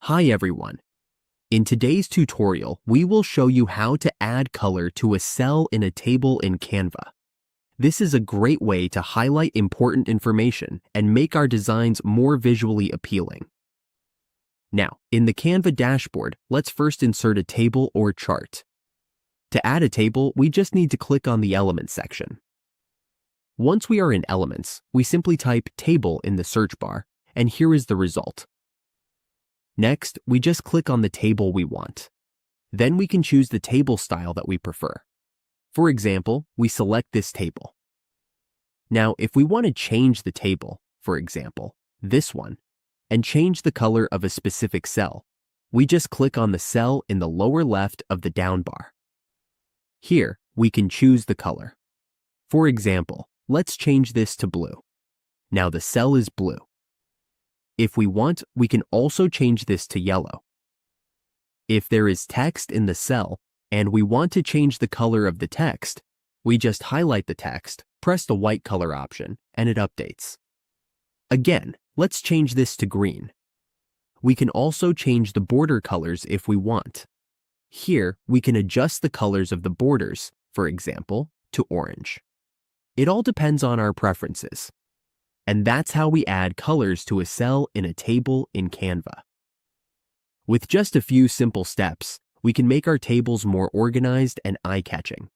Hi everyone. In today's tutorial, we will show you how to add color to a cell in a table in Canva. This is a great way to highlight important information and make our designs more visually appealing. Now, in the Canva dashboard, let's first insert a table or chart. To add a table, we just need to click on the Elements section. Once we are in Elements, we simply type Table in the search bar, and here is the result. Next, we just click on the table we want. Then we can choose the table style that we prefer. For example, we select this table. Now, if we want to change the table, for example, this one, and change the color of a specific cell, we just click on the cell in the lower left of the down bar. Here, we can choose the color. For example, let's change this to blue. Now the cell is blue. If we want, we can also change this to yellow. If there is text in the cell and we want to change the color of the text, we just highlight the text, press the white color option, and it updates. Again, let's change this to green. We can also change the border colors if we want. Here, we can adjust the colors of the borders, for example, to orange. It all depends on our preferences. And that's how we add colors to a cell in a table in Canva. With just a few simple steps, we can make our tables more organized and eye-catching.